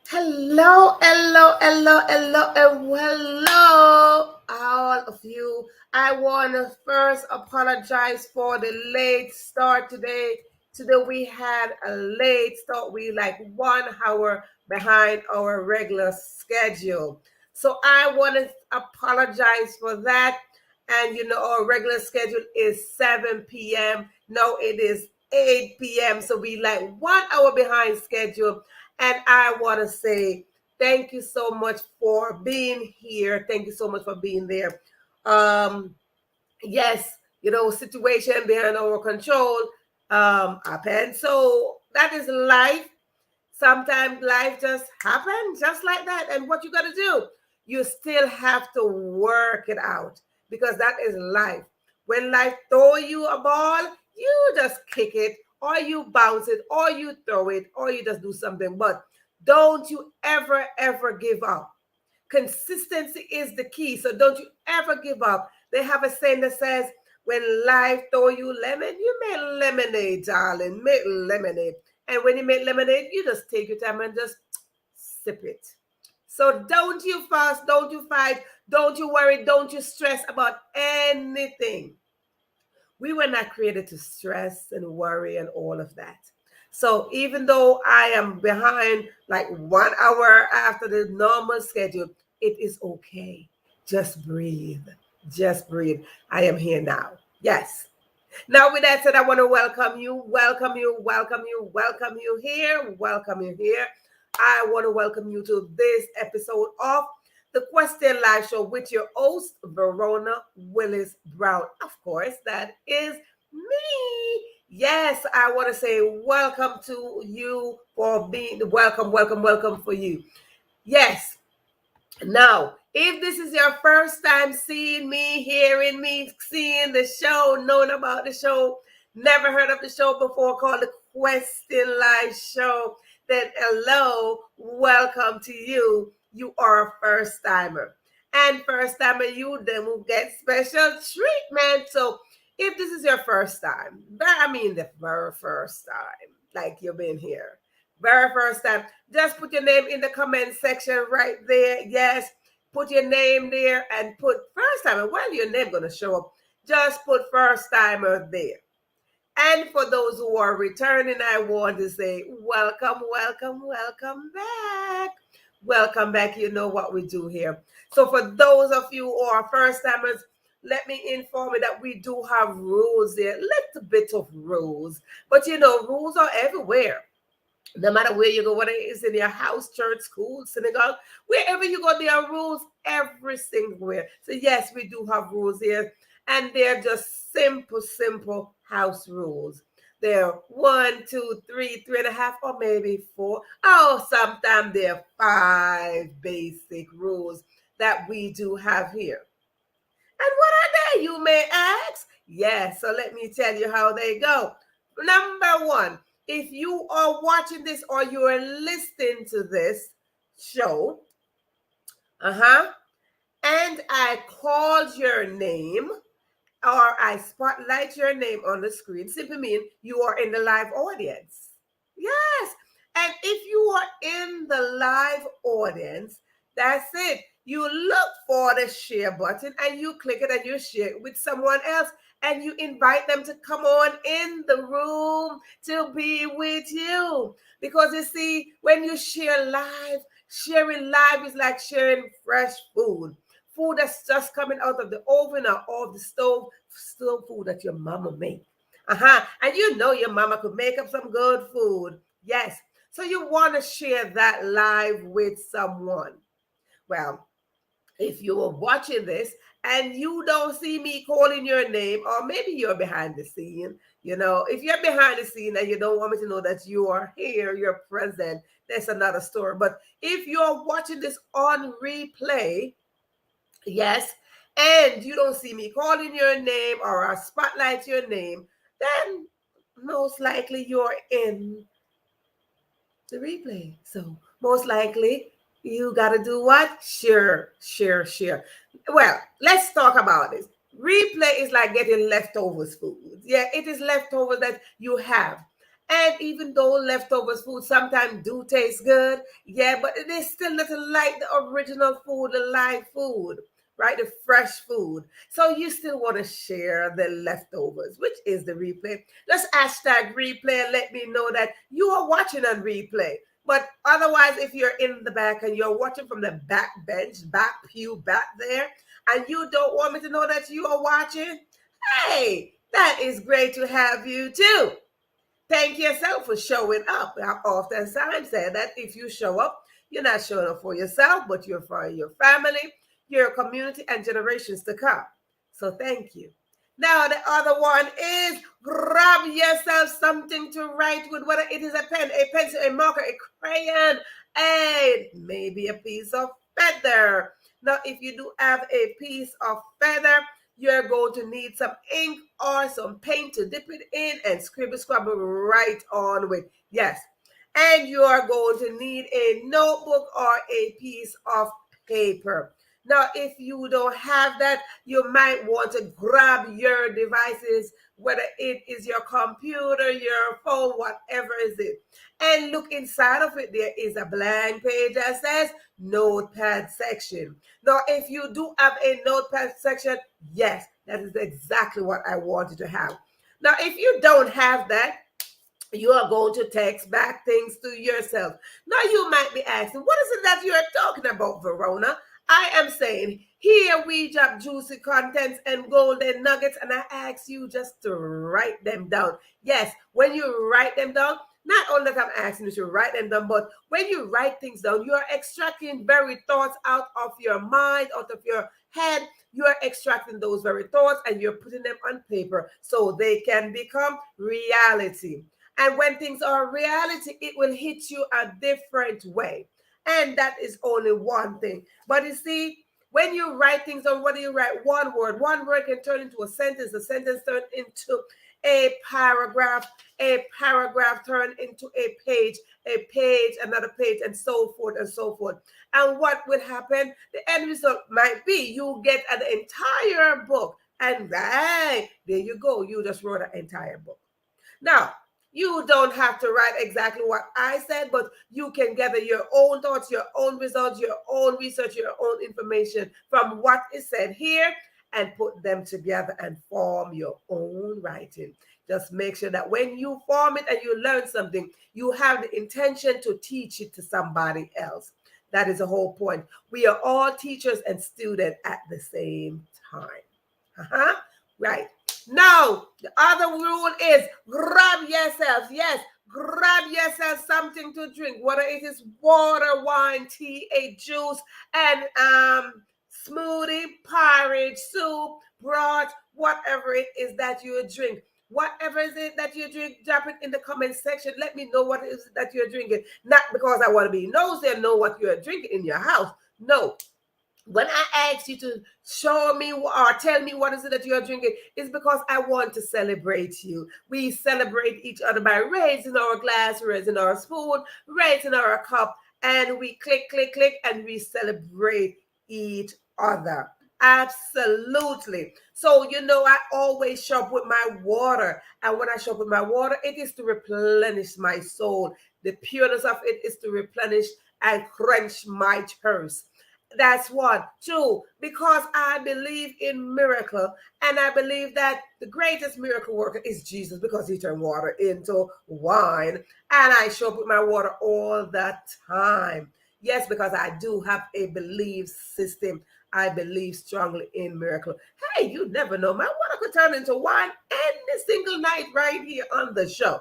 Hello, hello, hello, hello, and hello, all of you. I want to first apologize for the late start today. Today we had a late start. We like 1 hour behind our regular schedule. So I want to apologize for that. And our regular schedule is 7 p.m. No, it is 8 p.m. So we like 1 hour behind schedule. And I want to say thank you so much for being here. Thank you so much for being there. Um, yes, situation behind our control happened. So that is life. Sometimes life just happens just like that. And what you got to do, you still have to work it out because that is life. When life throw you a ball, you just kick it or you bounce it or you throw it or you just do something. But don't you ever give up. Consistency is the key. So don't you ever give up. They have a saying that says, when life throw you lemon, you make lemonade, darling. Make lemonade. And when you make lemonade, you just take your time and just sip it. So don't you fuss, don't you fight, don't you worry, don't you stress about anything. We were not created to stress and worry and all of that. So even though I am behind like 1 hour after the normal schedule, it is okay. Just breathe. Just breathe. I am here now. Yes. Now, with that said, I want to welcome you, welcome you, welcome you, welcome you here, welcome you here. I want to welcome you to this episode of the Question Live Show with your host, Verona Willis-Brown. Of course, that is me. Yes, I want to say welcome to you for being welcome for you. Yes, now, if this is your first time seeing me, hearing me, seeing the show, knowing about the show, never heard of the show before, called the Question Live Show, then hello, welcome to you. You are a first timer. And first timer, you then will get special treatment. So if this is your first time, I mean the very first time, like you've been here, very first time, just put your name in the comment section right there. Yes, put your name there and put first timer. Well, your name gonna show up. Just put first timer there. And for those who are returning, I want to say welcome, welcome, welcome back. Welcome back. You know what we do here. So for those of you who are first timers, let me inform you that we do have rules there. Little bit of rules. But rules are everywhere. No matter where you go, whether it's in your house, church, school, synagogue, wherever you go, there are rules every single where. So yes, we do have rules here, and they're just simple house rules. They're 1, 2, 3, 3.5, or maybe 4. Oh, sometimes they're 5 basic rules that we do have here. And what are they, you may ask? Yes, so let me tell you how they go. Number 1, if you are watching this or you are listening to this show, and I called your name or I spotlight your name on the screen, simply mean you are in the live audience. Yes. And if you are in the live audience, that's it. You look for the share button and you click it and you share it with someone else and you invite them to come on in the room to be with you. Because you see, when you share live, sharing live is like sharing fresh food. Food that's just coming out of the oven or off the stove, still food that your mama made. And you know your mama could make up some good food. Yes. So you want to share that live with someone. Well, if you are watching this and you don't see me calling your name, or maybe you're behind the scene, if you're behind the scene and you don't want me to know that you are here, you're present, that's another story. But if you're watching this on replay, yes, and you don't see me calling your name or I spotlight your name, then most likely you're in the replay. So most likely you got to do what? Share. Well, let's talk about this. Replay is like getting leftovers food. Yeah, it is leftovers that you have. And even though leftovers food sometimes do taste good, yeah, but it is still nothing like the original food, the live food, right? The fresh food. So you still want to share the leftovers, which is the replay. Just hashtag replay and let me know that you are watching on replay. But otherwise, if you're in the back and you're watching from the back bench, back pew, back there, and you don't want me to know that you are watching, hey, that is great to have you too. Thank yourself for showing up. I oftentimes say that if you show up, you're not showing up for yourself, but you're for your family, your community, and generations to come. So thank you. Now, the other one is grab yourself something to write with, whether it is a pen, a pencil, a marker, a crayon, and maybe a piece of feather. Now, if you do have a piece of feather, you're going to need some ink or some paint to dip it in and scribble right on with. Yes. And you are going to need a notebook or a piece of paper. Now, if you don't have that, you might want to grab your devices, whether it is your computer, your phone, whatever is it. And look inside of it. There is a blank page that says notepad section. Now, if you do have a notepad section, yes, that is exactly what I wanted to have. Now, if you don't have that, you are going to text back things to yourself. Now, you might be asking, what is it that you're talking about, Verona? I am saying, here we drop juicy contents and golden nuggets, and I ask you just to write them down. Yes, when you write them down, not only that I'm asking you to write them down, but when you write things down, you are extracting very thoughts out of your mind, out of your head. You are extracting those very thoughts and you're putting them on paper so they can become reality. And when things are reality, it will hit you a different way. And that is only one thing. But you see, when you write things down, whether you write one word can turn into a sentence turn into a paragraph turn into a page, another page, and so forth and so forth. And what would happen? The end result might be you get an entire book. And right, there you go. You just wrote an entire book. Now, you don't have to write exactly what I said, but you can gather your own thoughts, your own results, your own research, your own information from what is said here and put them together and form your own writing. Just make sure that when you form it and you learn something, you have the intention to teach it to somebody else. That is the whole point. We are all teachers and students at the same time. Right. Now, the other rule is grab yourself. Yes, grab yourself something to drink, whether it is water, wine, tea, a juice, and smoothie, porridge, soup, broth, whatever it is that you drink. Whatever is it that you drink, drop it in the comment section. Let me know what it is that you're drinking. Not because I want to be nosy and know what you're drinking in your house. No. When I ask you to show me or tell me what is it that you're drinking, it's because I want to celebrate you. We celebrate each other by raising our glass, raising our spoon, raising our cup, and we click, and we celebrate each other. Absolutely. So, I always shop with my water. And when I shop with my water, it is to replenish my soul. The pureness of it is to replenish and quench my thirst. That's one. Two, because I believe in miracle, and I believe that the greatest miracle worker is Jesus because he turned water into wine. And I show up with my water all the time. Yes, because I do have a belief system. I believe strongly in miracle. Hey, you never know. My water could turn into wine any single night right here on the show.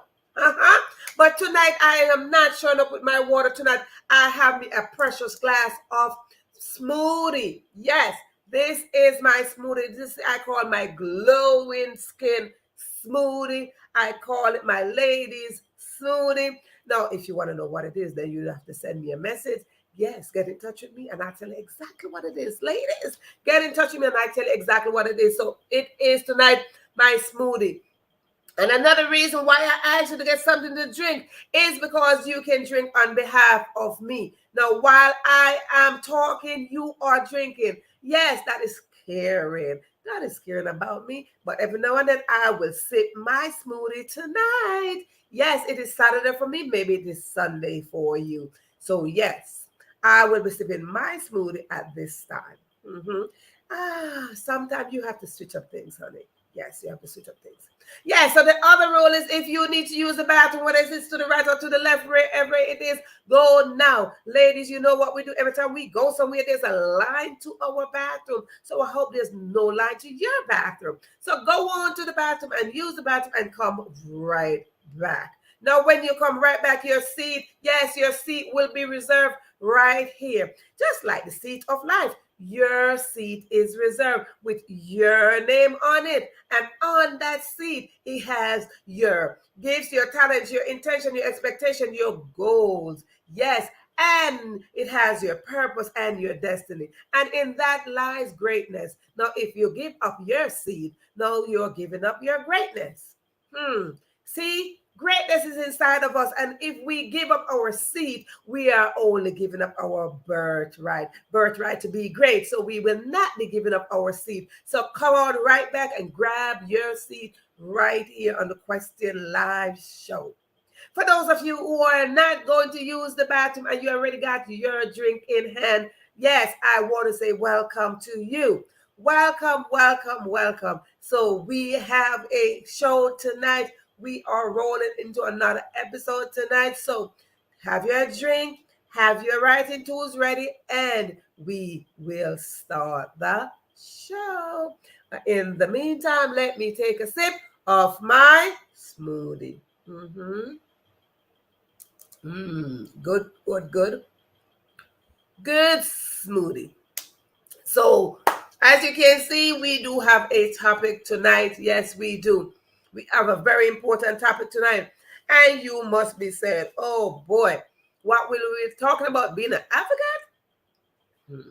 But tonight I am not showing up with my water. Tonight I have me a precious glass of smoothie. Yes, this is my smoothie. This I call my glowing skin smoothie. I call it my ladies smoothie. Now, if you want to know what it is, then you have to send me a message. Yes, get in touch with me and I'll tell you exactly what it is. Ladies, get in touch with me and I'll tell you exactly what it is. So it is tonight my smoothie. And another reason why I asked you to get something to drink is because you can drink on behalf of me. Now, while I am talking, you are drinking. Yes, that is caring. God is caring about me. But every now and then I will sip my smoothie tonight. Yes, it is Saturday for me. Maybe it is Sunday for you. So yes, I will be sipping my smoothie at this time. Sometimes you have to switch up things, honey. Yes, you have to switch up things. Yeah, so the other rule is if you need to use the bathroom, whether it's to the right or to the left, wherever it is, go now. Ladies, you know what we do every time we go somewhere, there's a line to our bathroom. So I hope there's no line to your bathroom. So go on to the bathroom and use the bathroom and come right back. Now, when you come right back, your seat, yes, your seat will be reserved right here, just like the seat of life. Your seat is reserved with your name on it. And on that seat, it has your gifts, your talents, your intention, your expectation, your goals. Yes. And it has your purpose and your destiny. And in that lies greatness. Now, if you give up your seat, now you're giving up your greatness. See? Greatness is inside of us, and if we give up our seat, we are only giving up our birthright to be great. So we will not be giving up our seat. So come on right back and grab your seat right here on the Question Live show. For those of you who are not going to use the bathroom and you already got your drink in hand, yes, I want to say welcome to you. Welcome, welcome, welcome. So we have a show tonight. We are rolling into another episode tonight. So have your drink, have your writing tools ready, and we will start the show. In the meantime, let me take a sip of my smoothie. Good, good, good. Good smoothie. So, as you can see, we do have a topic tonight. Yes, we do. We have a very important topic tonight. And you must be saying, oh boy, what will we be talking about? Being an advocate?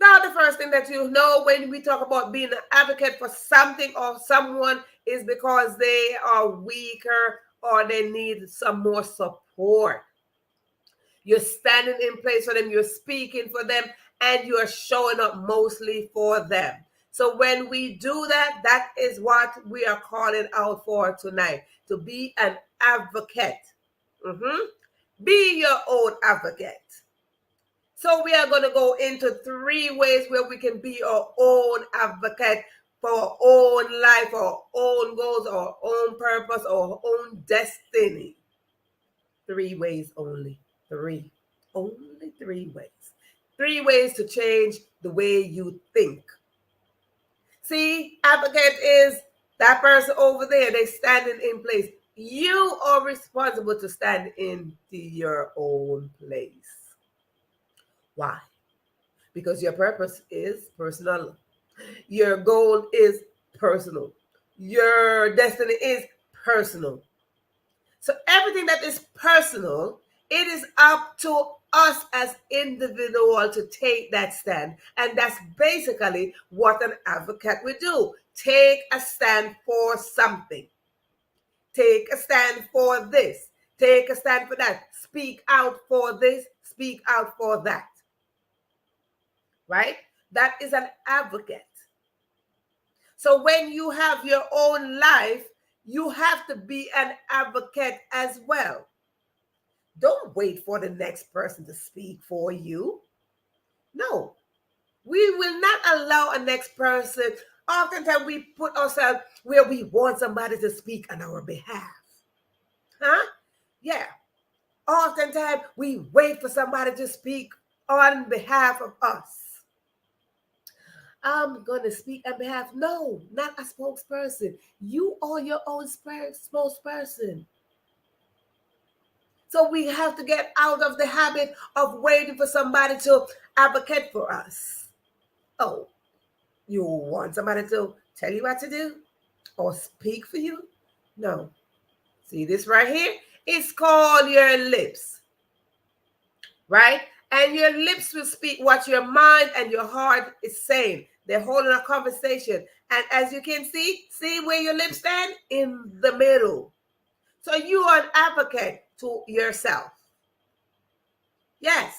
Now, the first thing that you know when we talk about being an advocate for something or someone is because they are weaker or they need some more support. You're standing in place for them, you're speaking for them, and you're showing up mostly for them. So when we do that, that is what we are calling out for tonight, to be an advocate. Be your own advocate. So we are going to go into 3 ways where we can be our own advocate for our own life, our own goals, our own purpose, our own destiny. 3 ways only. 3. Only 3 ways. 3 ways to change the way you think. See, advocate is that person over there. They standing in place. You are responsible to stand into your own place. Why? Because your purpose is personal. Your goal is personal. Your destiny is personal. So everything that is personal, it is up to us as individuals to take that stand. And that's basically what an advocate will do. Take a stand for something. Take a stand for this. Take a stand for that. Speak out for this. Speak out for that. Right? That is an advocate. So when you have your own life, you have to be an advocate as well. Don't wait for the next person to speak for you. No, we will not allow a next person. Oftentimes we put ourselves where we want somebody to speak on our behalf. Yeah. Oftentimes we wait for somebody to speak on behalf of us. I'm going to speak on behalf. No, not a spokesperson. You are your own spokesperson. So we have to get out of the habit of waiting for somebody to advocate for us. Oh, you want somebody to tell you what to do or speak for you? No. See this right here? It's called your lips. Right? And your lips will speak what your mind and your heart is saying. They're holding a conversation. And as you can see where your lips stand? In the middle. So you are an advocate to yourself. Yes.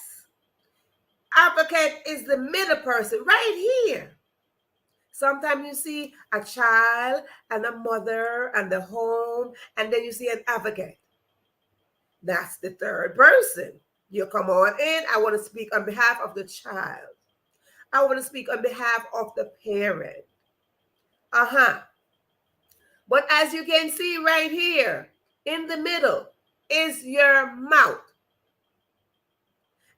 Advocate is the middle person right here. Sometimes you see a child and a mother and the home, and then you see an advocate. That's the third person. You come on in. I want to speak on behalf of the child. I want to speak on behalf of the parent. But as you can see right here, in the middle is your mouth.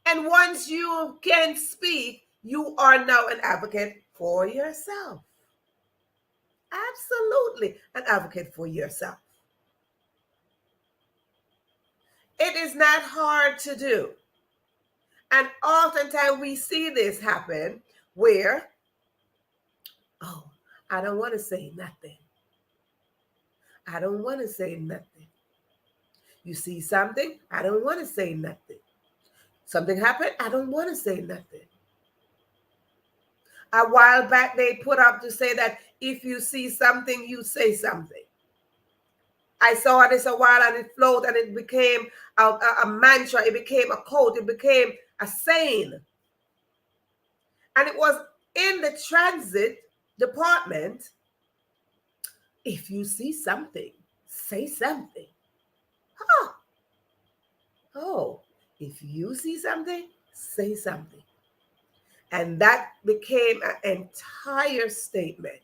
And once you can speak, you are now an advocate for yourself. Absolutely an advocate for yourself. It is not hard to do. And oftentimes we see this happen where, oh, I don't want to say nothing. I don't want to say nothing. You see something? I don't want to say nothing. Something happened? I don't want to say nothing. A while back, they put up to say that if you see something, you say something. I saw this a while and it flowed and it became a mantra. It became a quote. It became a saying. And it was in the transit department. If you see something, say something. Oh, if you see something, say something. And that became an entire statement.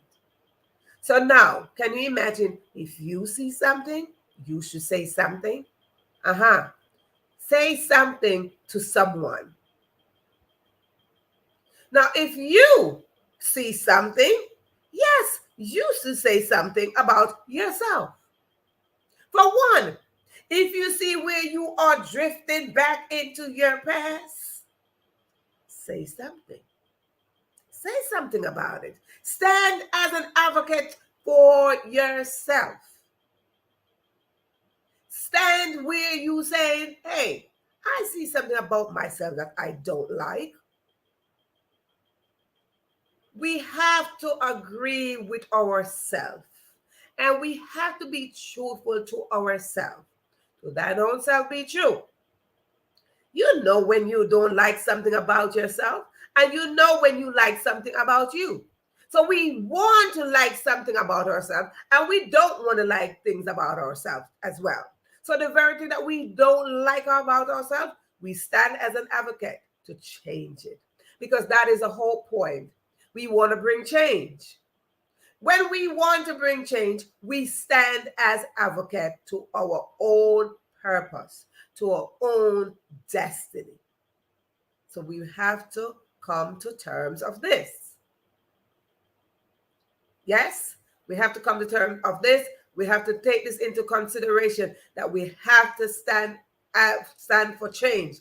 So now, can you imagine if you see something, you should say something? Say something to someone. Now, if you see something, yes, you should say something about yourself. For one, if you see where you are drifting back into your past, say something. Say something about it. Stand as an advocate for yourself. Stand where you say, hey, I see something about myself that I don't like. We have to agree with ourselves. And we have to be truthful to ourselves. To thine own self be true. You know when you don't like something about yourself, and you know when you like something about you. So we want to like something about ourselves, and we don't want to like things about ourselves as well. So the very thing that we don't like about ourselves, we stand as an advocate to change it. Because that is the whole point. We want to bring change. When we want to bring change, we stand as advocate to our own purpose, to our own destiny. So we have to come to terms of this. Yes, we have to come to terms of this. We have to take this into consideration that we have to stand for change.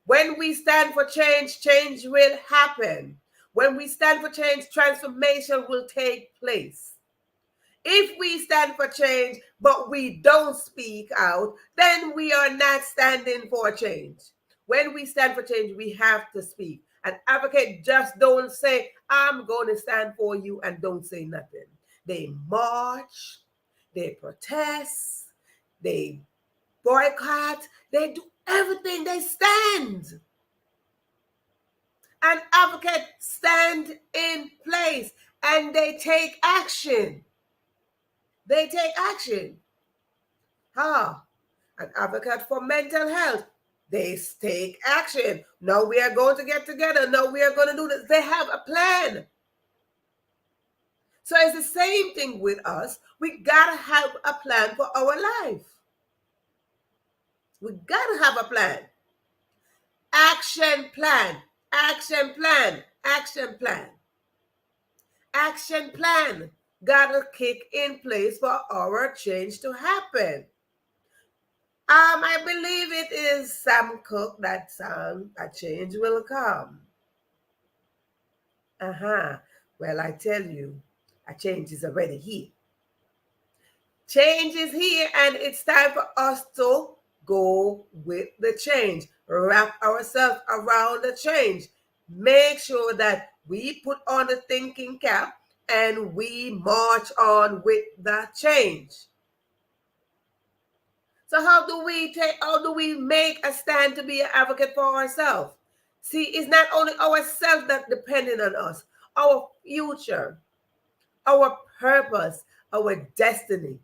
When we stand for change, change will happen. When we stand for change, transformation will take place. If we stand for change, but we don't speak out, then we are not standing for change. When we stand for change, we have to speak. An advocate just don't say, I'm going to stand for you, and don't say nothing. They march, they protest, they boycott, they do everything, they stand. An advocate stand in place and they take action. They take action. An advocate for mental health. They take action. No, we are going to get together. No, we are going to do this. They have a plan. So it's the same thing with us. We got to have a plan for our life. We got to have a plan. Action plan. Action plan. Action plan. Action plan. Got to kick in place for our change to happen. I believe it is Sam Cooke that song, A Change Will Come. Well, I tell you, a change is already here. Change is here, and it's time for us to go with the change. Wrap ourselves around the change. Make sure that we put on the thinking cap and we march on with the change. So how do we make a stand to be an advocate for ourselves? See, it's not only ourselves that depending on us, our future. Our purpose, our destiny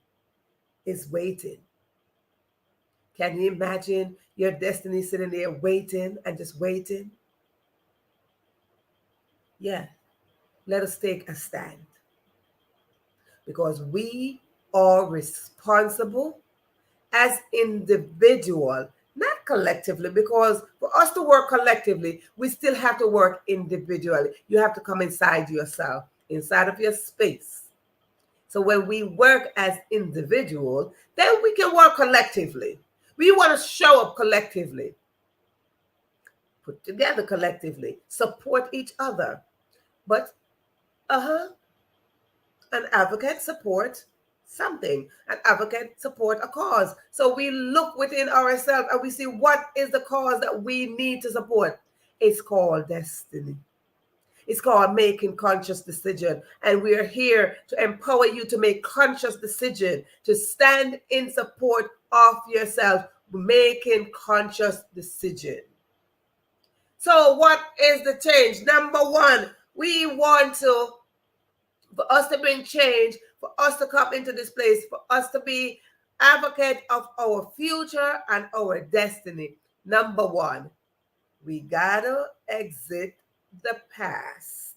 is waiting. Can you imagine your destiny sitting there waiting and just waiting? Yeah, let us take a stand because we are responsible as individual, not collectively, because for us to work collectively, we still have to work individually. You have to come inside yourself, inside of your space. So when we work as individual, then we can work collectively. We want to show up collectively, put together collectively, support each other. But an advocate support something. An advocate support a cause. So we look within ourselves and we see what is the cause that we need to support. It's called destiny. It's called making conscious decision. And we are here to empower you to make conscious decision, to stand in support of yourself, making conscious decision. So what is the change? Number one, we want for us to bring change, for us to come into this place, for us to be advocate of our future and our destiny. Number one, we gotta exit the past.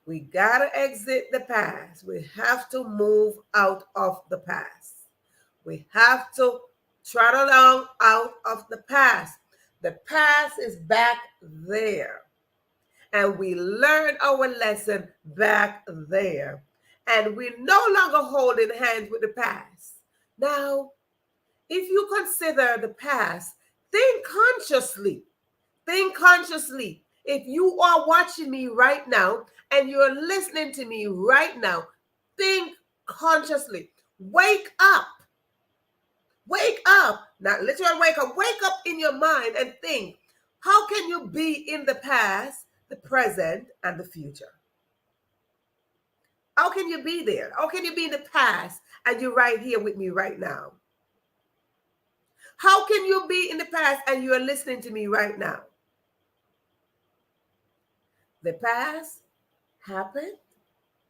We gotta exit the past. We have to move out of the past. We have to trot along out of the past. The past is back there. And we learn our lesson back there. And we're no longer holding hands with the past. Now, if you consider the past, think consciously. Think consciously. If you are watching me right now and you're listening to me right now, think consciously. Wake up. Wake up. Not literally wake up. Wake up in your mind and think, how can you be in the past, the present, and the future? How can you be there? How can you be in the past and you're right here with me right now? How can you be in the past and you are listening to me right now? The past happened,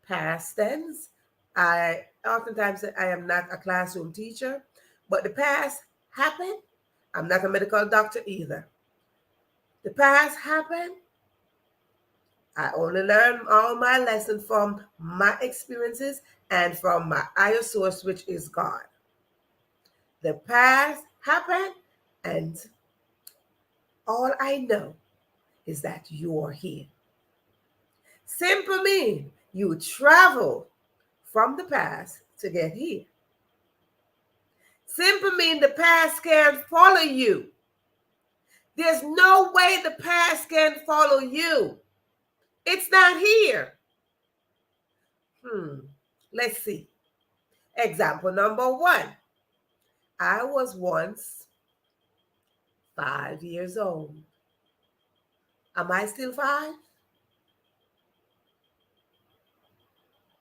past tense. I oftentimes say I am not a classroom teacher, but the past happened. I'm not a medical doctor either. The past happened. I only learn all my lessons from my experiences and from my higher source, which is God. The past happened, and all I know is that you are here. Simple mean you travel from the past to get here. Simple mean the past can't follow you. There's no way the past can follow you. It's not here. Let's see. Example number one. I was once 5 years old. Am I still 5?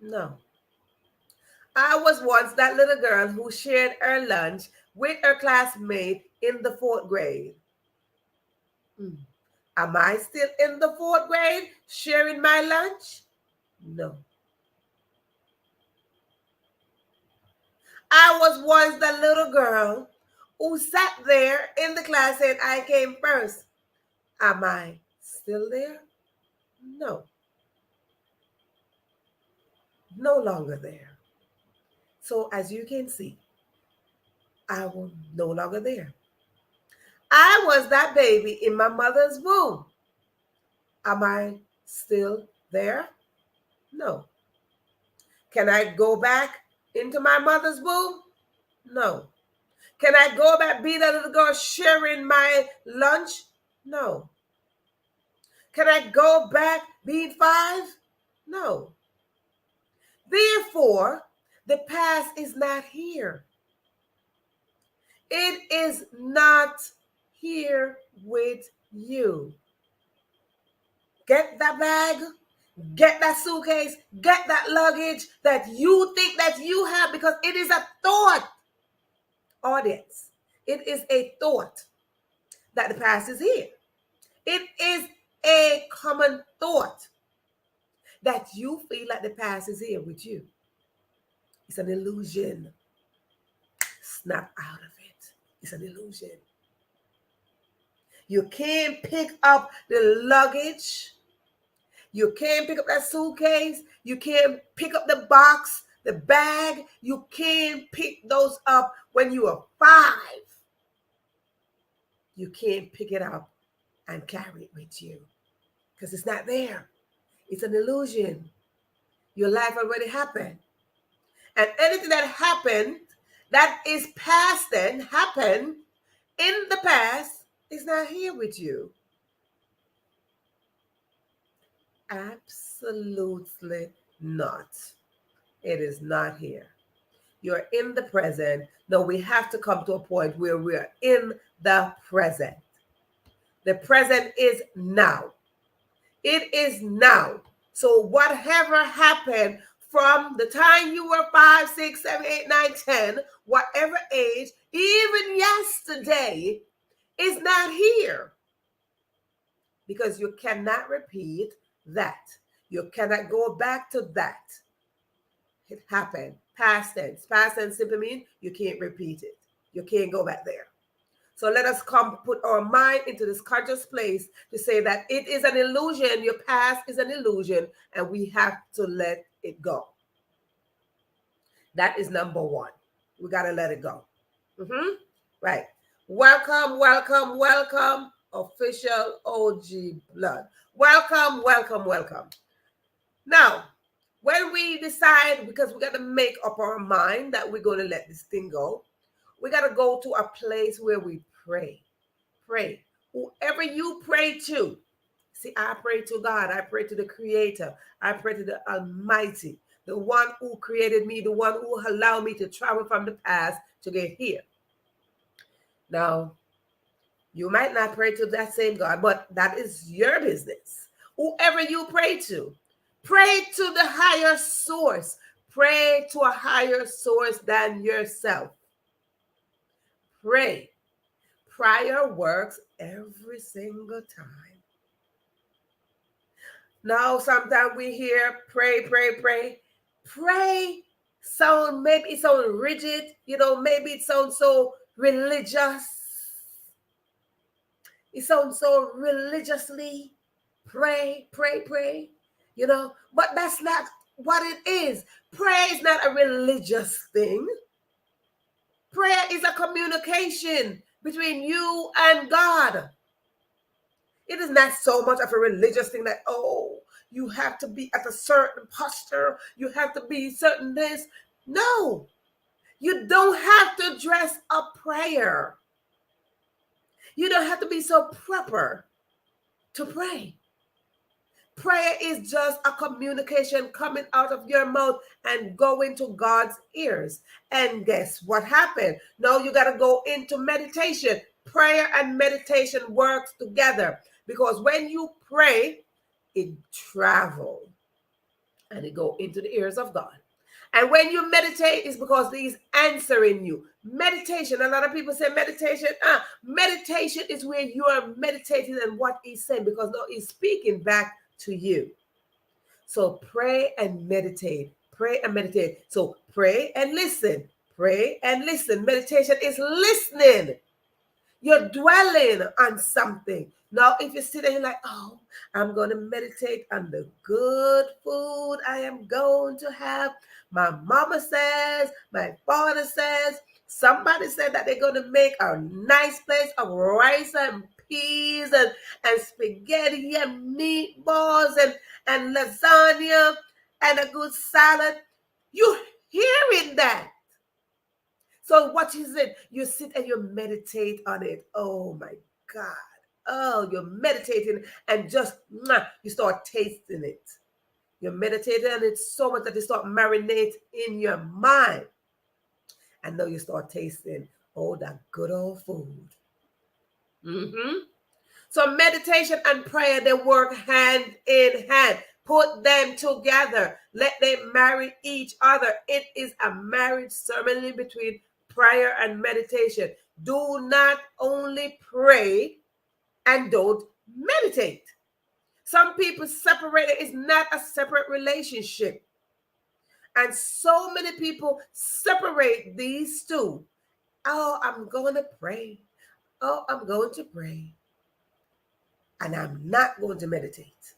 No. I was once that little girl who shared her lunch with her classmate in the 4th grade. Am I still in the 4th grade sharing my lunch? No. I was once the little girl who sat there in the class and I came first. Am I still there? No. No longer there. So as you can see, I was no longer there. I was that baby in my mother's womb. Am I still there? No. Can I go back into my mother's womb? No. Can I go back, be that little girl sharing my lunch? No. Can I go back, be 5? No. Therefore, the past is not here. It is not here with you. Get that bag, get that suitcase, get that luggage that you think that you have, because it is a thought. Audience, it is a thought that the past is here. It is a common thought. that you feel like the past is here with you. It's an illusion. Snap out of it. It's an illusion. You can't pick up the luggage. You can't pick up that suitcase. You can't pick up the box, the bag. You can't pick those up when you are 5. You can't pick it up and carry it with you because it's not there. It's an illusion. Your life already happened. And anything that happened that is past then, happened in the past, is not here with you. Absolutely not. It is not here. You're in the present. No, we have to come to a point where we're in the present. The present is now. It is now. So whatever happened from the time you were 5, 6, 7, 8, 9, 10, whatever age, even yesterday, is not here. Because you cannot repeat that. You cannot go back to that. It happened. Past tense. Past tense simply means you can't repeat it. You can't go back there. So let us come put our mind into this conscious place to say that it is an illusion. Your past is an illusion, and we have to let it go. That is number 1. We got to let it go. Right. Welcome, welcome, welcome, official OG blood. Welcome, welcome, welcome. Now, when we decide, because we got to make up our mind that we're going to let this thing go, we got to go to a place where we pray. Pray. Whoever you pray to. See, I pray to God. I pray to the Creator. I pray to the Almighty, the one who created me, the one who allowed me to travel from the past to get here. Now, you might not pray to that same God, but that is your business. Whoever you pray to the higher source. Pray to a higher source than yourself. Pray. Prayer works every single time. Now, sometimes we hear pray, pray, pray. Pray maybe it sounds rigid, maybe it sounds so religious. It sounds so religiously. Pray, pray, pray. But that's not what it is. Prayer is not a religious thing. Prayer is a communication between you and God. It is not so much of a religious thing that, you have to be at a certain posture. You have to be certain this. No, you don't have to dress up prayer. You don't have to be so proper to pray. Prayer is just a communication coming out of your mouth and going to God's ears. And guess what happened? Now you got to go into meditation. Prayer and meditation works together because when you pray, it travels and it goes into the ears of God. And when you meditate, it's because He's answering you. Meditation, a lot of people say meditation. Meditation is where you are meditating on what He's saying because now He's speaking back to you. So pray and meditate. Pray and meditate. So pray and listen. Pray and listen. Meditation is listening. You're dwelling on something. Now, if you sit there and you're like, I'm going to meditate on the good food I am going to have. My mama says, my father says, somebody said that they're going to make a nice place of rice and peas and spaghetti and meatballs and lasagna and a good salad. You're hearing that. So what is it? You sit and you meditate on it. Oh my God. Oh, you're meditating and just you start tasting it. You're meditating on it so much that you start marinate in your mind. And now you start tasting that good old food. So meditation and prayer, they work hand in hand. Put them together. Let them marry each other. It is a marriage ceremony between prayer and meditation. Do not only pray and don't meditate. Some people separated is not a separate relationship. And so many people separate these two. Oh, I'm going to pray. Oh, I'm going to pray. And I'm not going to meditate.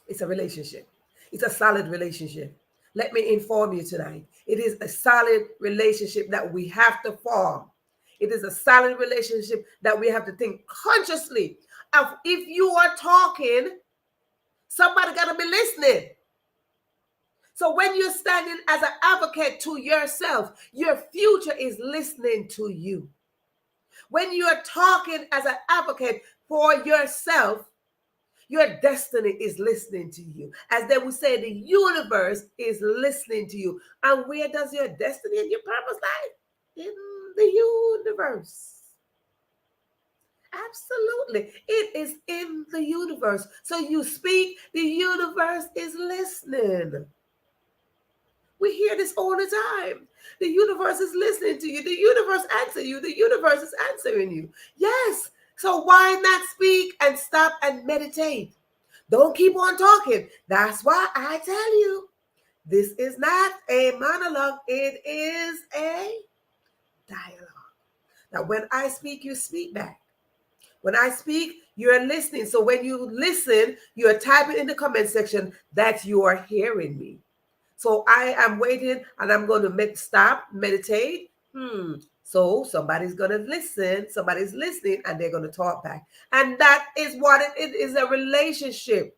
It's a relationship. It's a solid relationship. Let me inform you tonight. It is a solid relationship that we have to form. It is a solid relationship that we have to think consciously of. If you are talking, somebody got to be listening. So when you're standing as an advocate to yourself, your future is listening to you. When you're talking as an advocate for yourself, your destiny is listening to you. As they would say, the universe is listening to you. And where does your destiny and your purpose lie? In the universe. Absolutely. It is in the universe. So you speak, the universe is listening. We hear this all the time. The universe is listening to you. The universe answers you. The universe is answering you. Yes. So why not speak and stop and meditate? Don't keep on talking. That's why I tell you, this is not a monologue. It is a dialogue. Now, when I speak, you speak back. When I speak, you're listening. So when you listen, you're typing in the comment section that you are hearing me. So I am waiting and I'm going to stop, meditate. So somebody's going to listen. Somebody's listening and they're going to talk back. And that is what it is, a relationship.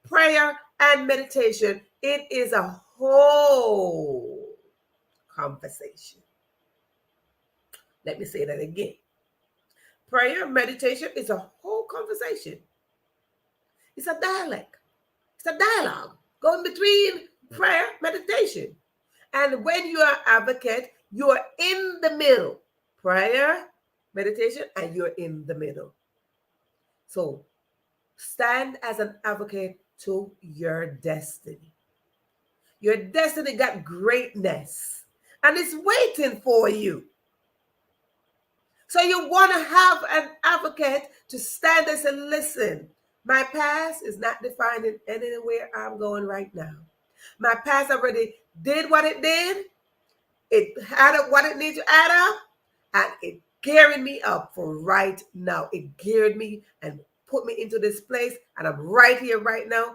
Prayer and meditation. It is a whole conversation. Let me say that again. Prayer and meditation is a whole conversation. It's a dialect. It's a dialogue going between prayer, meditation. And when you are advocate, you're in the middle. Prayer, meditation, and you're in the middle. So stand as an advocate to your destiny. Your destiny got greatness and it's waiting for you. So you want to have an advocate to stand and say, listen, my past is not defining anywhere I'm going right now. My past already did what it did. It had up what it needs to add up. And it geared me up for right now. It geared me and put me into this place. And I'm right here right now.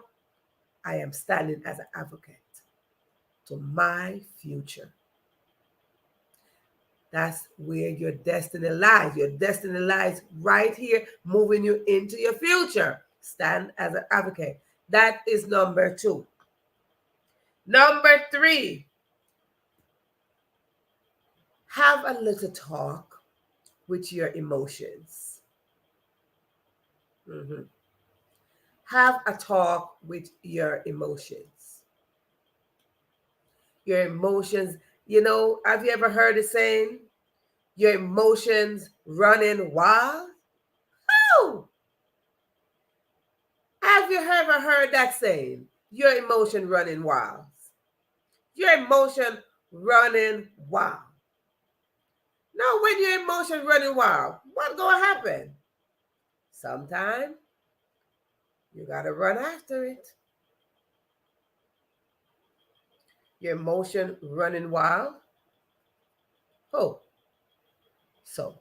I am standing as an advocate to my future. That's where your destiny lies. Your destiny lies right here, moving you into your future. Stand as an advocate. That is number 2. Number 3, have a little talk with your emotions. Have a talk with your emotions. Your emotions, have you ever heard the saying, your emotions running wild? Oh! Have you ever heard that saying, your emotion running wild? Your emotion running wild. Now, when your emotion running wild, what's going to happen? Sometimes you got to run after it. Your emotion running wild. Oh, so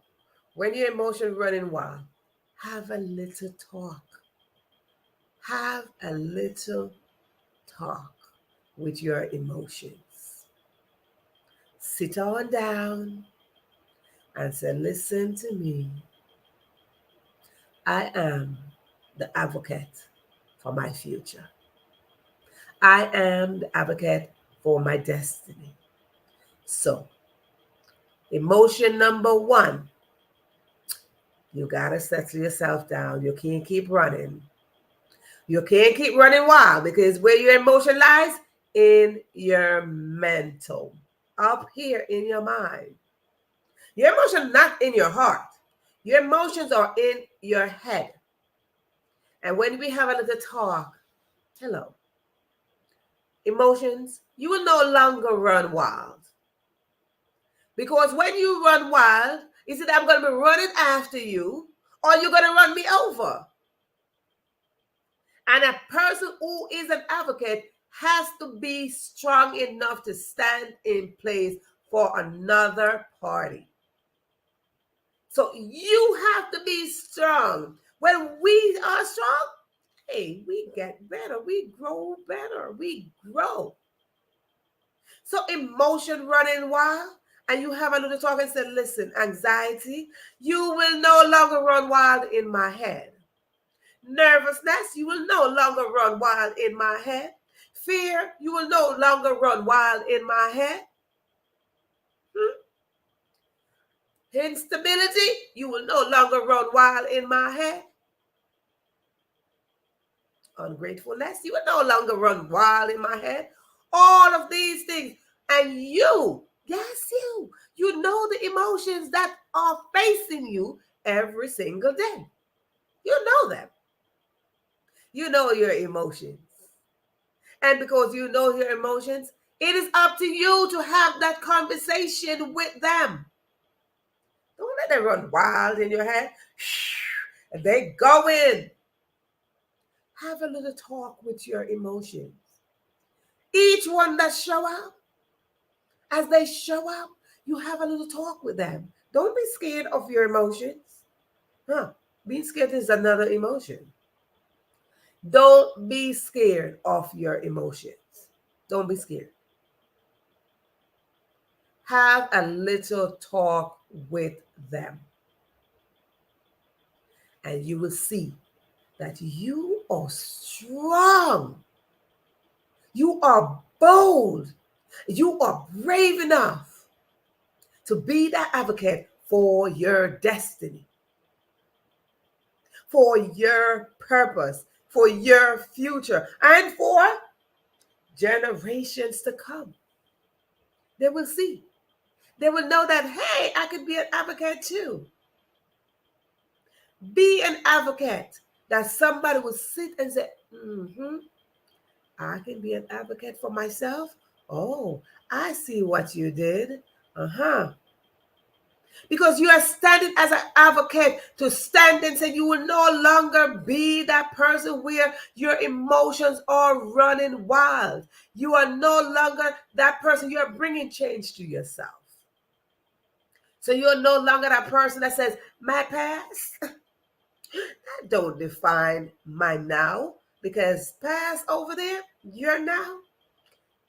when your emotion running wild, have a little talk. Have a little talk with your emotions. Sit on down and say, listen to me. I am the advocate for my future. I am the advocate for my destiny. So, emotion number 1, you got to settle yourself down. You can't keep running. You can't keep running wild, because where your emotion lies, in your mental, up here in your mind. Your emotion not in your heart. Your emotions are in your head. And when we have a little talk, hello, emotions, you will no longer run wild. Because when you run wild, is it I'm going to be running after you, or you're going to run me over. And a person who is an advocate has to be strong enough to stand in place for another party. So you have to be strong. When we are strong, hey, we get better. We grow better. We grow. So emotion running wild, and you have a little talk and say, listen, anxiety, you will no longer run wild in my head. Nervousness, you will no longer run wild in my head. Fear, you will no longer run wild in my head. Instability, you will no longer run wild in my head. Ungratefulness, you will no longer run wild in my head. All of these things. And you, yes, you know the emotions that are facing you every single day. You know them. You know your emotions. And because you know your emotions, it is up to you to have that conversation with them. Don't let them run wild in your head. And they go in. Have a little talk with your emotions. Each one that show up, as they show up, you have a little talk with them. Don't be scared of your emotions. Being scared is another emotion. Don't be scared of your emotions. Don't be scared. Have a little talk with them. And you will see that you are strong. You are bold. You are brave enough to be that advocate for your destiny, for your purpose, for your future, and for generations to come. They will see. They will know that, hey, I could be an advocate too. Be an advocate that somebody will sit and say, I can be an advocate for myself. Oh, I see what you did. Because you are standing as an advocate to stand and say you will no longer be that person where your emotions are running wild. You are no longer that person. You are bringing change to yourself. So you're no longer that person that says, my past, that don't define my now. Because past over there, your now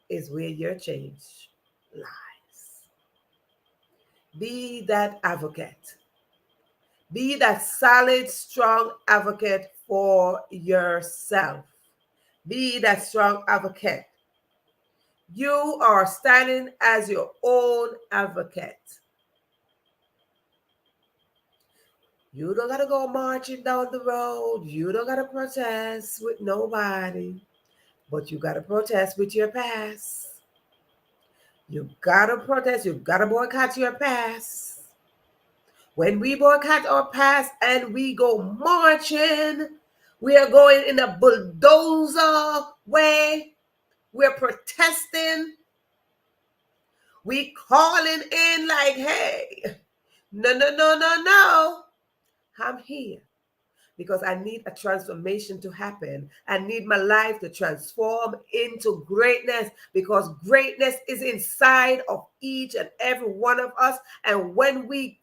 is where your change lies. Be that advocate. Be that solid, strong advocate for yourself. Be that strong advocate. You are standing as your own advocate. You don't got to go marching down the road. You don't got to protest with nobody. But you got to protest with your past. You got to protest. You got to boycott your past. When we boycott our past and we go marching, we are going in a bulldozer way. We're protesting. We calling in like, hey, no. I'm here because I need a transformation to happen. I need my life to transform into greatness because greatness is inside of each and every one of us. And when we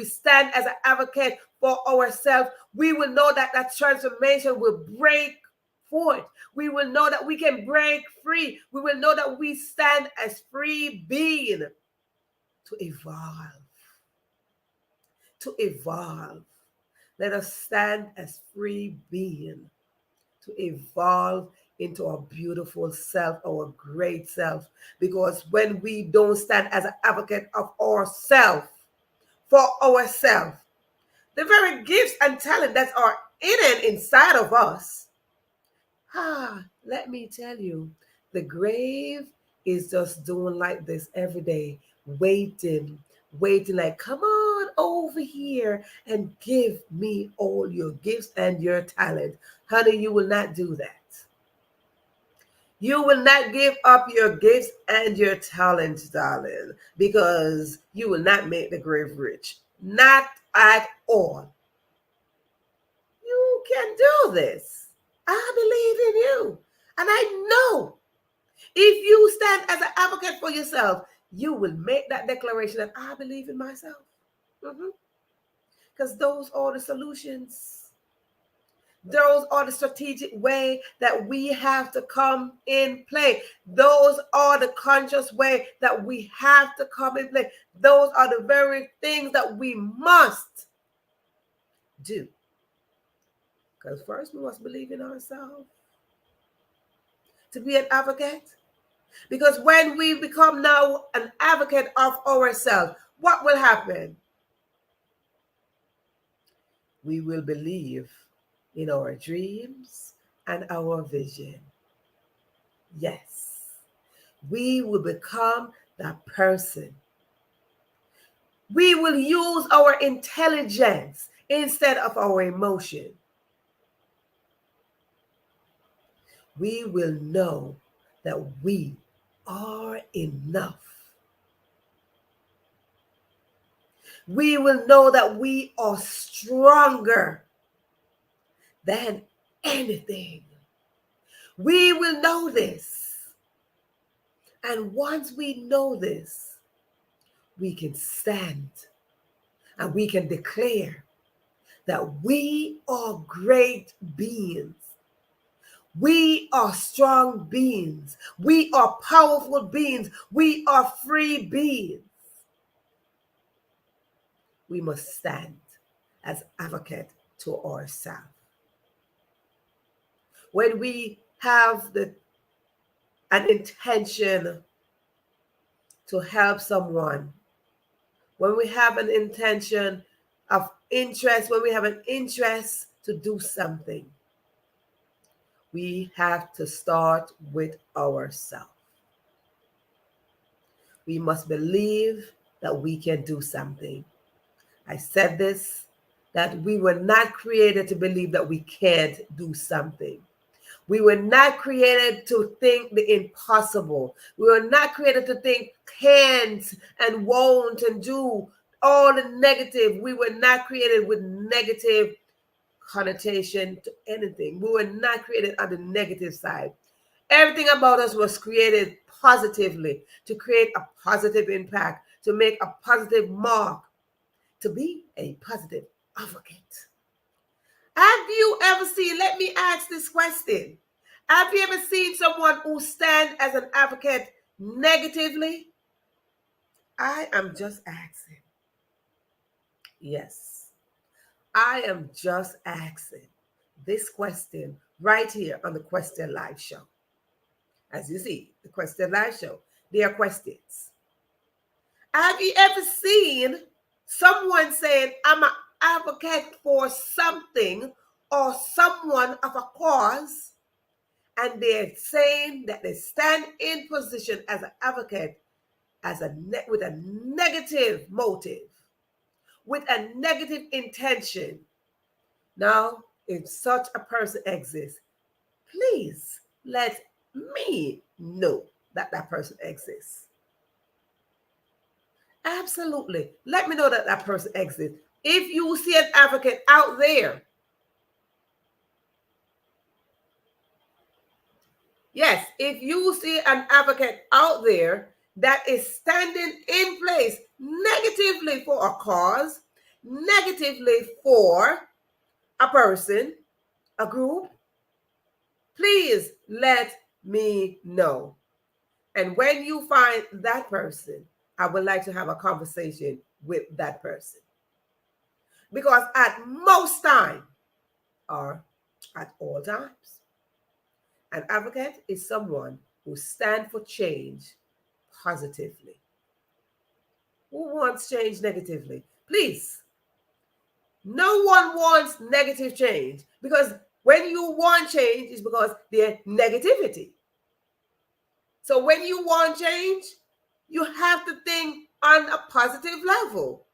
stand as an advocate for ourselves, we will know that that transformation will break forth. We will know that we can break free. We will know that we stand as free being to evolve. To evolve. Let us stand as free being to evolve into our beautiful self, our great self. Because when we don't stand as an advocate of ourselves, for ourselves, the very gifts and talent that are in and inside of us, let me tell you, the grave is just doing like this every day, waiting like, come on over here and give me all your gifts and your talent. Honey, you will not do that. You will not give up your gifts and your talents, darling, because you will not make the grave rich. Not at all. you can do this. I believe in you. And I know if you stand as an advocate for yourself, you will make that declaration that I believe in myself. Because those are the solutions. Those are the strategic way that we have to come in play. Those are the conscious way that we have to come in play. Those are the very things that we must do. Because first we must believe in ourselves to be an advocate. Because when we become now an advocate of ourselves, what will happen? We will believe in our dreams and our vision. Yes, we will become that person. We will use our intelligence instead of our emotion. We will know that we are enough. We will know that we are stronger than anything. We will know this. And once we know this, we can stand and we can declare that we are great beings. We are strong beings. We are powerful beings. We are free beings. We must stand as advocate to ourselves. When we have an intention to help someone, when we have an intention of interest, when we have an interest to do something, we have to start with ourselves. We must believe that we can do something. I said this, that we were not created to believe that we can't do something. We were not created to think the impossible. We were not created to think can't and won't and do all the negative. We were not created with negative connotation to anything. We were not created on the negative side. Everything about us was created positively, to create a positive impact, to make a positive mark, to be a positive advocate. Have you ever seen, let me ask this question. Have you ever seen someone who stands as an advocate negatively? I am just asking. Yes, I am just asking this question right here on the Question Live Show. As you see, the Question Live Show, there are questions. Have you ever seen someone saying, I'm an advocate for something or someone of a cause, and they're saying that they stand in position as an advocate with a negative motive, with a negative intention? Now, if such a person exists, please let me know that that person exists. Absolutely. Let me know that that person exists. If you see an advocate out there, yes, if you see an advocate out there that is standing in place negatively for a cause, negatively for a person, a group, please let me know. And when you find that person, I would like to have a conversation with that person. Because at most time, or at all times, an advocate is someone who stands for change positively. Who wants change negatively? Please. No one wants negative change, because when you want change, it's because there's negativity. So when you want change, you have to think on a positive level.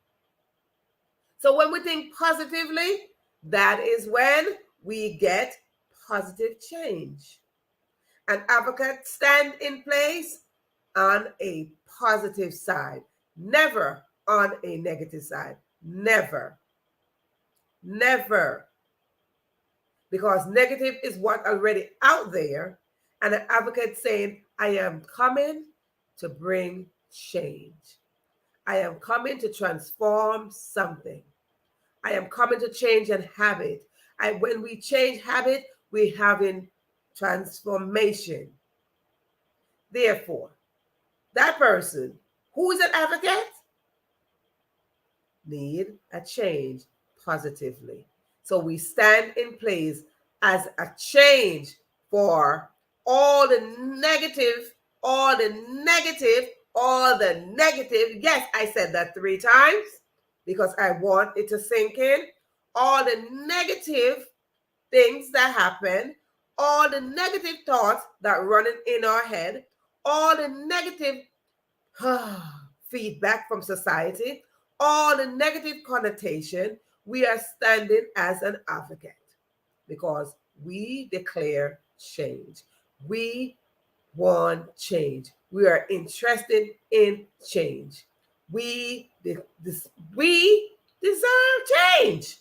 So when we think positively, that is when we get positive change. An advocate stand in place on a positive side, never on a negative side. Never. Never. because negative is what already out there, and an advocate saying, I am coming to bring change. I am coming to transform something. I am coming to change a habit. When we change habit, we have in transformation. Therefore, that person who is an advocate need a change positively. So we stand in place as a change for all the negative, all the negative, all the negative. Yes, I said that 3 times because I want it to sink in. All the negative things that happen, all the negative thoughts that run in our head, all the negative feedback from society, all the negative connotation, we are standing as an advocate because we declare change. We want change. We are interested in change. We deserve change.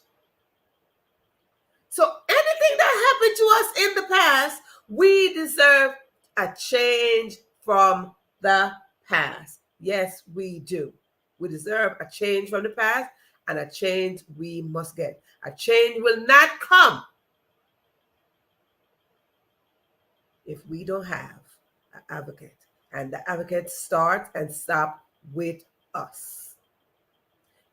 So anything that happened to us in the past, we deserve a change from the past. Yes, we do. We deserve a change from the past, and a change we must get. A change will not come if we don't have an advocate. And the advocate starts and stops with us.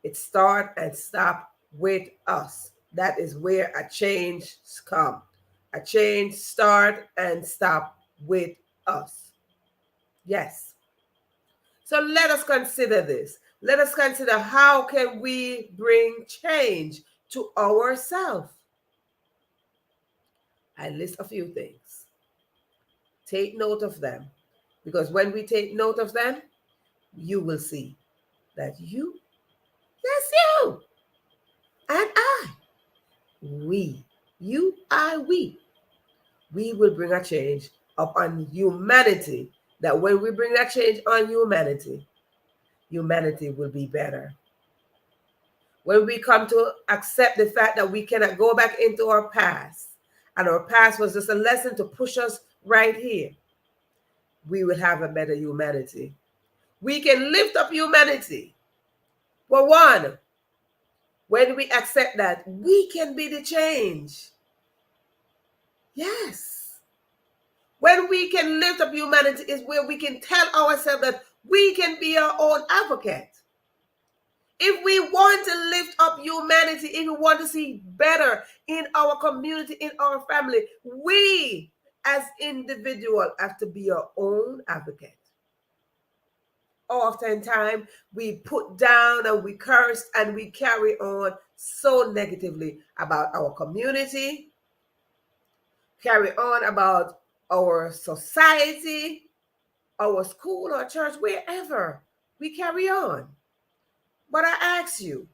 It starts and stops with us. That is where a change comes. A change start and stop with us. Yes. So let us consider this. Let us consider how can we bring change to ourselves. I list a few things. Take note of them, because when we take note of them, you will see that you, yes, you, and I, we, you, I, we will bring a change upon humanity. That when we bring that change on humanity, humanity will be better. When we come to accept the fact that we cannot go back into our past, and our past was just a lesson to push us right here, we will have a better humanity. We can lift up humanity. For one, when we accept that, we can be the change. Yes. When we can lift up humanity is where we can tell ourselves that we can be our own advocate. If we want to lift up humanity, if we want to see better in our community, in our family, we as individuals have to be our own advocate. Oftentimes we put down and we curse and we carry on so negatively about our community, carry on about our society, our school or church, wherever we carry on. But I ask you,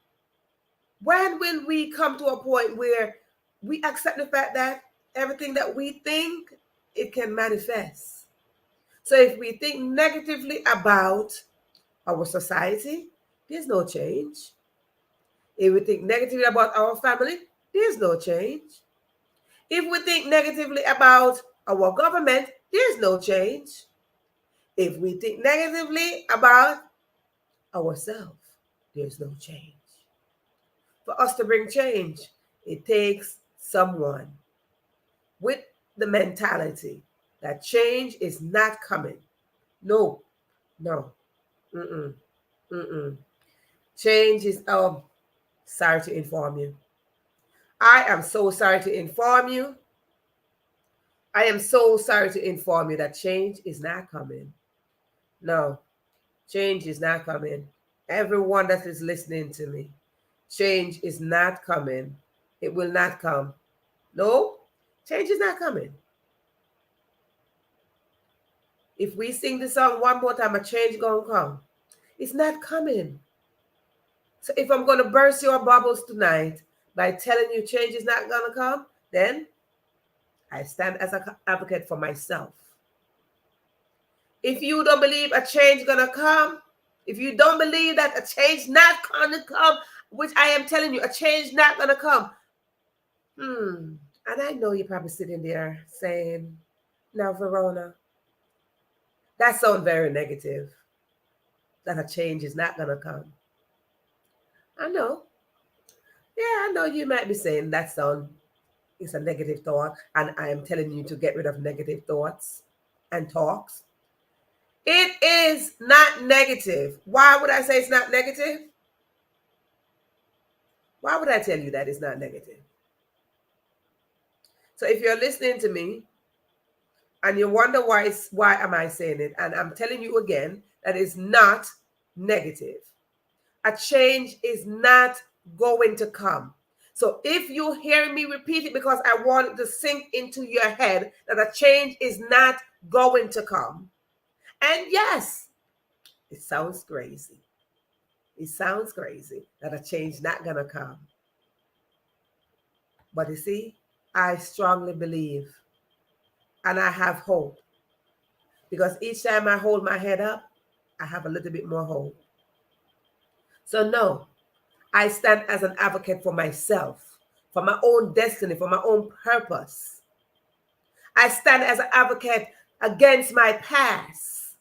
when will we come to a point where we accept the fact that everything that we think, it can manifest? So if we think negatively about our society, there's no change. If we think negatively about our family, there's no change. If we think negatively about our government, there's no change. If we think negatively about ourselves, there's no change. For us to bring change, it takes someone with the mentality that change is not coming. No. Change is, sorry to inform you. I am so sorry to inform you. I am so sorry to inform you that change is not coming. No, change is not coming. Everyone that is listening to me, change is not coming. It will not come. No, change is not coming. If we sing the song one more time, a change gonna come. It's not coming. So if I'm gonna burst your bubbles tonight by telling you change is not gonna come, then I stand as an advocate for myself. If you don't believe a change gonna come, if you don't believe that a change not gonna come, which I am telling you, a change not gonna come, And I know you're probably sitting there saying, now, Verona, that sounds very negative, that a change is not going to come. I know. Yeah, I know you might be saying that sound is a negative thought, and I am telling you to get rid of negative thoughts and talks. It is not negative. Why would I say it's not negative? Why would I tell you that it's not negative? So if you're listening to me and you wonder why am I saying it, and I'm telling you again that it's not negative. A change is not going to come. So if you hear me repeat it because I want it to sink into your head that a change is not going to come. And yes, it sounds crazy. It sounds crazy that a change not going to come. But you see, I strongly believe and I have hope. Because each time I hold my head up, I have a little bit more hope. So no, I stand as an advocate for myself, for my own destiny, for my own purpose. I stand as an advocate against my past.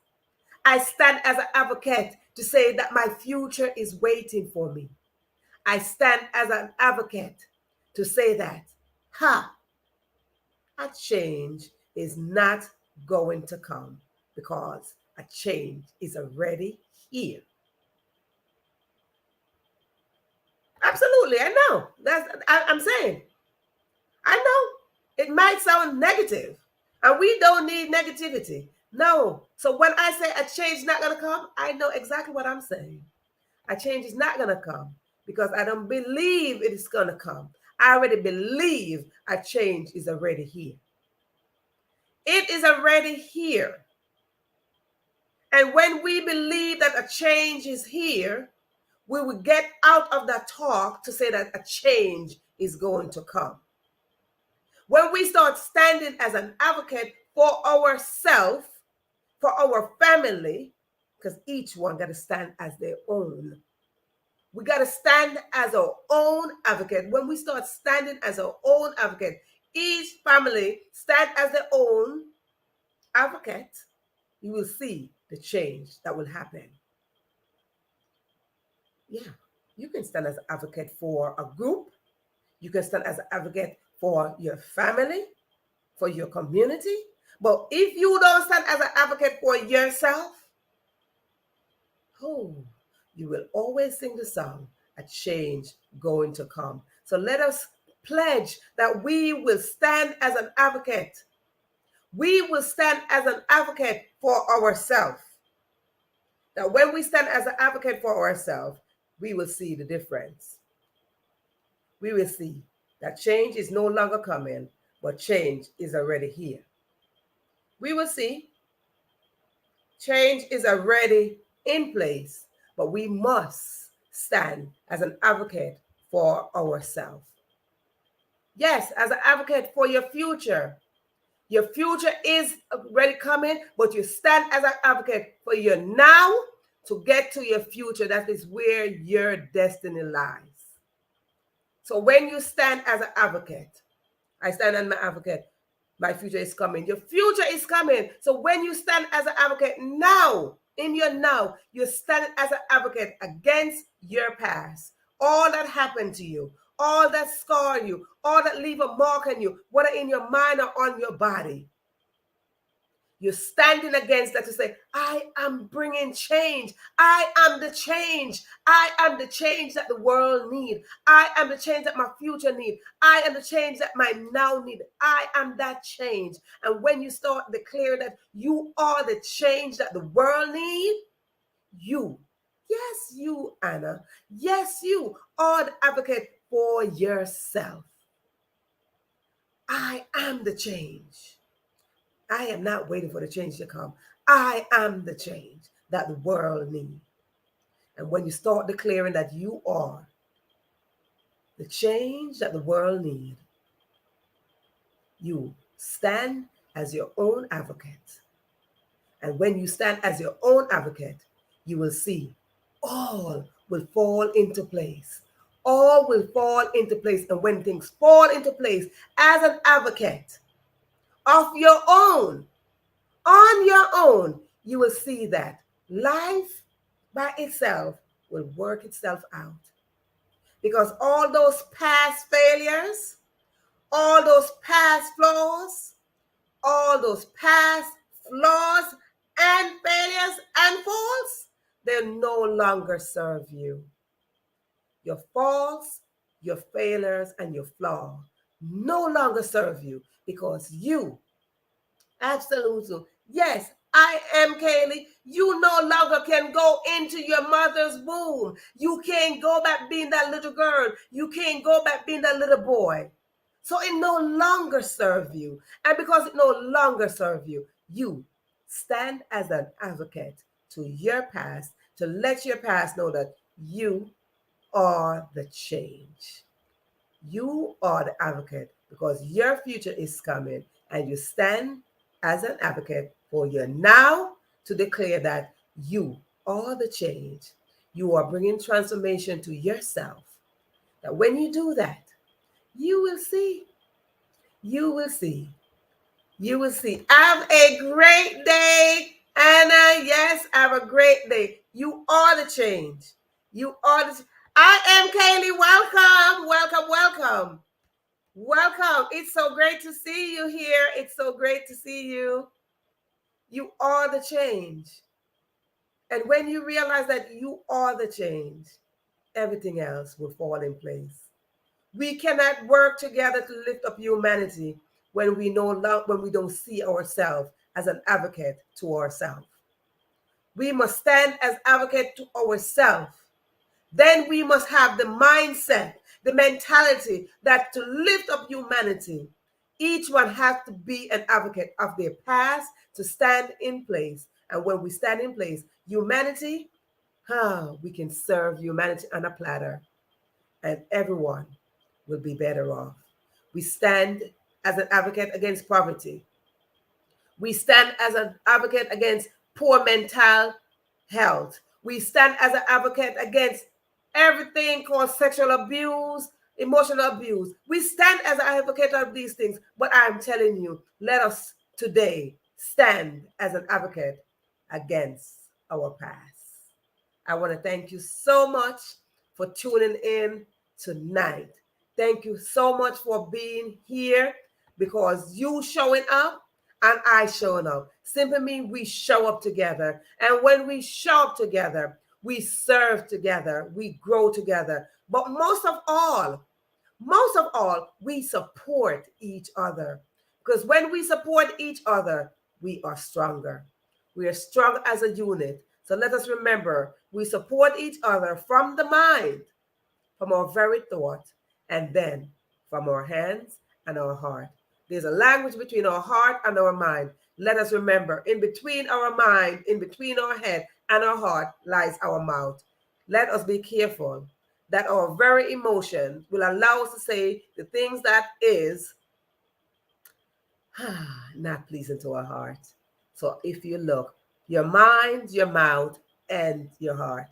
I stand as an advocate to say that my future is waiting for me. I stand as an advocate to say that, a change is not going to come because a change is already here. Absolutely, I know. I'm saying. I know it might sound negative, and we don't need negativity. No. So when I say a change is not going to come, I know exactly what I'm saying. A change is not going to come because I don't believe it is going to come. I already believe a change is already here. It is already here. And when we believe that a change is here, we will get out of that talk to say that a change is going to come. When we start standing as an advocate for ourselves, for our family, because each one got to stand as their own. We got to stand as our own advocate. When we start standing as our own advocate, each family stand as their own advocate, you will see the change that will happen. Yeah, you can stand as an advocate for a group. You can stand as an advocate for your family, for your community. But if you don't stand as an advocate for yourself, you will always sing the song, a change going to come. So let us pledge that we will stand as an advocate. We will stand as an advocate for ourselves. That when we stand as an advocate for ourselves, we will see the difference. We will see that change is no longer coming, but change is already here. We will see change is already in place, but we must stand as an advocate for ourselves. Yes, as an advocate for your future. Your future is already coming, but you stand as an advocate for your now to get to your future. That is where your destiny lies. So when you stand as an advocate, I stand as my advocate, my future is coming. Your future is coming. So when you stand as an advocate now, in your now, you're standing as an advocate against your past. All that happened to you, all that scar you, all that leave a mark on you, whether in your mind or on your body. You're standing against that to say, I am bringing change. I am the change. I am the change that the world needs. I am the change that my future needs. I am the change that my now need. I am that change. And when you start declaring that you are the change that the world needs, you, yes, you, Anna, yes, you are the advocate for yourself. I am the change. I am not waiting for the change to come. I am the change that the world needs. And when you start declaring that you are the change that the world needs, you stand as your own advocate. And when you stand as your own advocate, you will see all will fall into place. all will fall into place. And when things fall into place, as an advocate of your own, on your own, you will see that life by itself will work itself out. Because all those past failures, all those past flaws, all those past flaws and failures and faults, they no longer serve you. Your faults, your failures, and your flaw no longer serve you because you, absolutely, yes, I am Kaylee. You no longer can go into your mother's womb. You can't go back being that little girl. You can't go back being that little boy. So it no longer serves you. And because it no longer serves you, you stand as an advocate to your past to let your past know that you are the change. You are the advocate because your future is coming, and you stand as an advocate for your now to declare that you are the change. You are bringing transformation to yourself. That when you do that, you will see. You will see. You will see. Have a great day, Anna. Yes, have a great day. You are the change. You are the. I am Kaylee. Welcome, welcome, welcome. Welcome. It's so great to see you here. It's so great to see you. You are the change. And when you realize that you are the change, everything else will fall in place. We cannot work together to lift up humanity when we don't see ourselves as an advocate to ourselves. We must stand as advocate to ourselves. Then we must have the mindset, the mentality that to lift up humanity, each one has to be an advocate of their past to stand in place. And when we stand in place, humanity, we can serve humanity on a platter, and everyone will be better off. We stand as an advocate against poverty. We stand as an advocate against poor mental health. We stand as an advocate against everything called sexual abuse, emotional abuse. We stand as an advocate of these things. But I'm telling you, let us today stand as an advocate against our past. I want to thank you so much for tuning in tonight. Thank you so much for being here, because you showing up and I showing up simply mean we show up together. And when we show up together, we serve together, we grow together. But most of all, we support each other. Because when we support each other, we are stronger. We are strong as a unit. So let us remember, we support each other from the mind, from our very thought, and then from our hands and our heart. There's a language between our heart and our mind. Let us remember, in between our mind, in between our head and our heart lies our mouth. Let us be careful that our very emotion will allow us to say the things that is not pleasing to our heart. So if you look, your mind, your mouth, and your heart.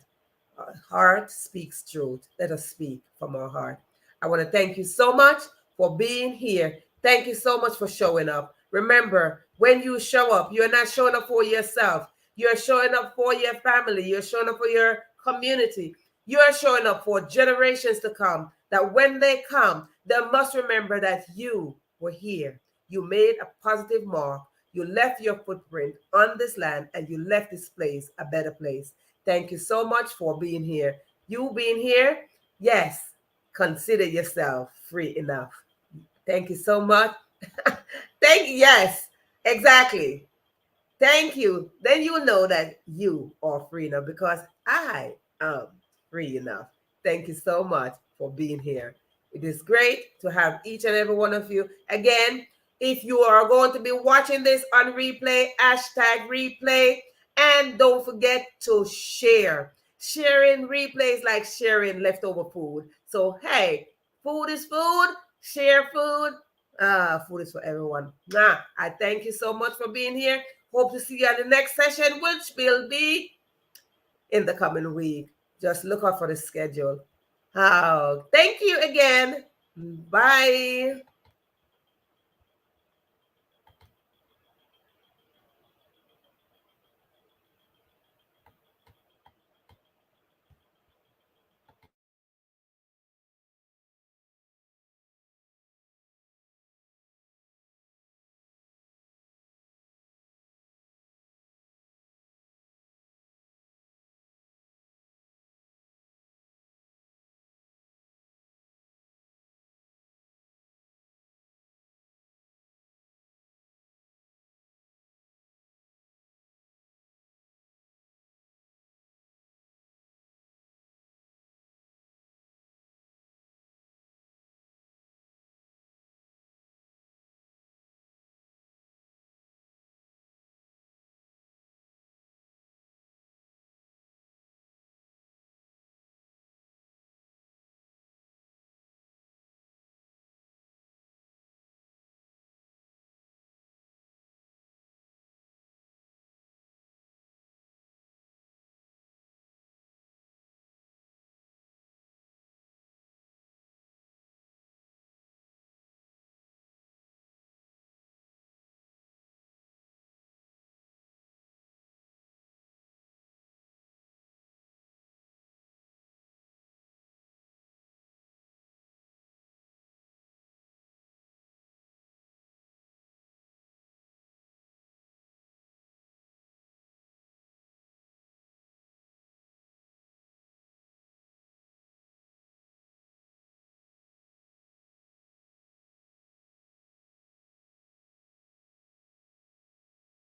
Our heart speaks truth. Let us speak from our heart. I want to thank you so much for being here. Thank you so much for showing up. Remember, when you show up, you're not showing up for yourself. You're showing up for your family. You're showing up for your community. You're showing up for generations to come, that when they come, they must remember that you were here. You made a positive mark. You left your footprint on this land, and you left this place a better place. Thank you so much for being here. You being here, yes, consider yourself free enough. Thank you so much. Yes, exactly. Thank you. Then you will know that you are free enough, because I am free enough. Thank you so much for being here. It is great to have each and every one of you. Again, if you are going to be watching this on replay, hashtag replay, and don't forget to share. Sharing replays like sharing leftover food. So, hey, food is food. Share food. Food is for everyone. I thank you so much for being here. Hope to see you at the next session, which will be in the coming week. Just look out for the schedule. Oh, thank you again. Bye.